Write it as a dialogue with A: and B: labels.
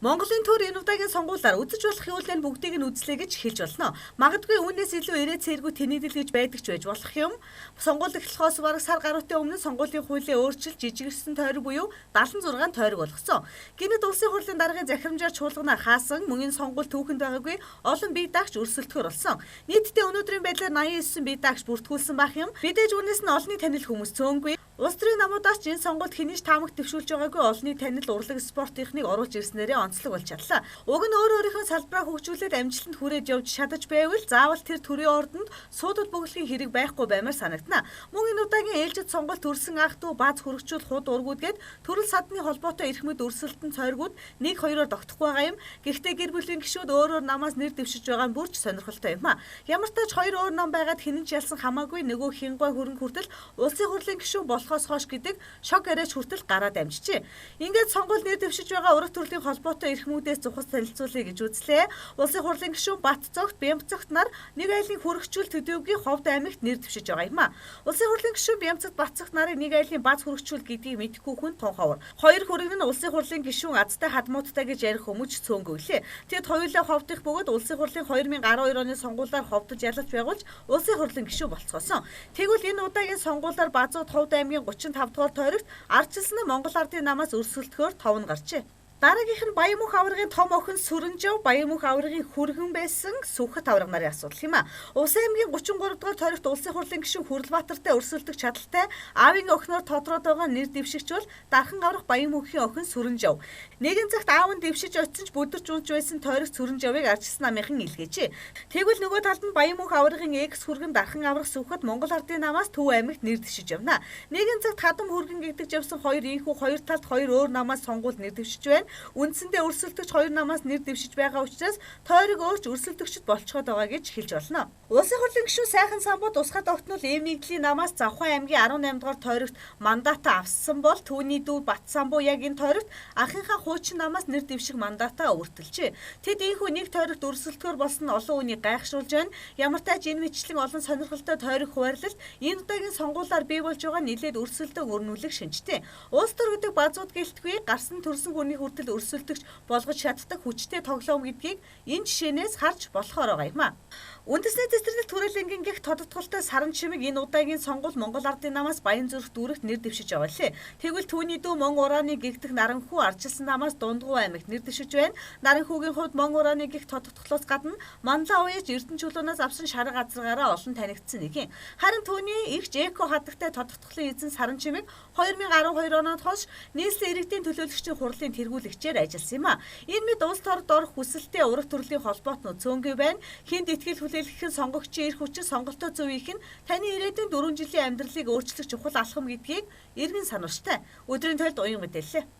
A: Монголын төр энэ удаагийн сонгуулиар үзэж болох хөвлөлийн бүгдийг нь үзлээ гэж хэлж болно. Магадгүй үүнээс илүү ирээд цэргүүд тэнэгдэл гэж байдаг ч байж болох юм. Сонгуул эхлэхээс бараг сар гаруйтай өмнө сонгуулийн хуулийг өөрчилж жижигэрсэн тойрог буюу 76 тойрог болгосон. Гэнэт улсын хурлын даргын захирамжаар чуулганаар хаасан мөн энэ сонгуул түүхэнд байгаагүй олон бие даагч өрсөлдөхөр болсон. Нийтдээ өнөөдрийн байдлаар 89 бие даагч бүртгүүлсэн байх юм. Мэдээж үүнээс нь олонний танил хүмүүс цөөнгүй. Улс төрийн намуудаас энэ сонгуульд хэний ч таамаг дэвшүүлж байгаагүй олонний танил урлаг спортынхныг оруулж ирснээрээ онцлог болж чадлаа. Уг нь өөрийнхөө салбараа хөгжүүлээд амжилтанд хүрээд явж чадаж байвал заавал тэр төрийн ордонд суудад бөглөхийн хэрэг байхгүй баймаар санагдана. Мөн энэ удаагийн ээлжид сонгуульд төрсэн ах トゥ бааз хөргөчүүл худ ургууд гээд төрөл садны холбоотой эрх мэд өрсөлдөн цойргууд 1-2-оор тогтохгүй байгаа юм. Гэхдээ гэр бүлийн гишүүд өөрөөр намаас нэр дэвшиж байгаа нь бүрч сонирхолтой юм а. Ямар ч тач хоёр өөр ном байгаад хинэн ч ялсан хамаагүй нөгөө хингой хөрөнгө хүртэл улсын хурлын гишүүн болохоос хойш гэдэг шок яриач хүртэл гараад амжижээ. Ингээд сонгуул нэр дэвшиж байгаа ураг төрлийн холбоотой эрх мүүдээс зухас танилцуулъя гэж үзлээ. Улсын хурлын гишүүн Бат цогт, Бямцогт нар нэг айлын хөргөчүүл төдийгүй Ховд аймагт нэр дэвшиж байгаа юм а. Улсын хурлын гишүүн Бямцогт, Батцогт нарыг нэг айлын бааз хөргөчүүл гэдгийг мэдэхгүй хүн тун ховор. Хоёр хөрөг нь улсын хурлын гишүүн азтай хадмуудтай гэж ярих хүмүүж цөөнгөглөө. Тэгэд хоёулаа Ховд их бөгөөд улсын хурлын 2012 оны сонгуулиар Ховдод ялалт байгуулж улсын хурлын гишүүн болцгоосон. Тэгвэл энэ удаагийн сонгуулиар Базууд Ховд аймгийн 35 дугаар тойрогт ардчилсан Монгол ардын намаас өрсөлдөхөөр 5 гарчээ. Дараагийнх нь Баянмөнх аваргын том охин Сүрэнжав Баянмөнх аваргын хүргэн байсан Сүхбат аварга нарын асуудал юм а. Улс аймгийн 33 дугаар тойрогт улсын хурлын гишүүн Хүрлбаатартай өрсөлдөх чадaltaй аавын охиноор тодроод байгаа нэр дэвшигч бол Дархан аврах Баянмөнхийн охин Сүрэнжав. Нэгэн цагт аав нь дэвшиж очсон ч бүдэрч унж байсан тойрогт Сүрэнжавыг ардчилсан намынхан илгээжээ. Тэгвэл нөгөө талд нь Баянмөнх аваргын экс хүргэн Дархан аврах Сүхбат Монгол ардын намаас Төв аймагт нэр дэвшиж явна. Нэгэн цагт хадам хүргэн гэгдэж явсан хоёр инхүү хоёр талд хоёр өөр намаас сонгуул нэр дэвшиж байна. Үндсэндээ өрсөлдөгч хоёр намаас нэр дэвшиж байгаа учраас тойрог өөрч өрсөлдөгчд болцоход байгаа гэж хэлж болно. Улсын хурлын гишүүн Сайхан Самбууд Усгад огтнол Эм нэгдлийн намаас Завхан аймгийн 18 дугаар тойрогт мандатаа авсан бол түүний дүү Бат Самбуу яг энэ тойрогт ахынхаа хуучин намаас нэр дэвших мандатаа өртөлжээ. Тэд ийхүү нэг тойрогт өрсөлдөхөр болсон нь олон үнийг гайхшруулж байна. Ямар тач энэ мэтлэн олон сонирхолтой тойрог хуваарлалт энэ удаагийн сонгуулиар бий болж байгаа нэлээд өрсөлдөөн өрнүүлэх шинжтэй. Улс төр гэдэг базууд гэлтгүй гарсан төрсөн хүний хүртэл өрсөлдөгч болгож чаддаг хүчтэй тоглоом гэдгийг энэ жишээнээс харж болохоор байгаа юм а. Үндэсний цэцэрлэг төрөлнгийн гих тодтголтой саран чимэг энэ удаагийн сонгуул Монгол ардын намаас Баянзүрх дүүрэгт нэр дэвшиж байгаа лээ. Тэгвэл түүний дүү Мон урааны гэгдэх Наранхүү ардчилсан намаас Дундгуу аймагт нэр дэвшиж байна. Наранхүүгийн хувьд Мон урааны гих тодтголоос гадна Манлаа уяж Эрдэнэ чулуунаас авсан шарга газаргаараа олон танигдсан нэг юм. Харин түүний ихж эко хадагтай тодтголын эзэн саран чимэг 2012 оноос хойш нийслэлийн иргэдийн төлөөлөгчдийн хурлын тэргүүлэгчээр ажилласан юм а. Энэ мэд улс торд орох хүсэлтэй ураг төрлийн холбоотнууд цөөнгүй байна. Хинд итгэл хүлээлгэх сонгогчийн эрх хүчин сонголтоо зөв их нь таны ирээдүйн 4 жилийн амьдралыг өөрчлөх чухал алхам гэдгийг эргэн санууштай. Өдрийн тойлд уян мэдээллээ.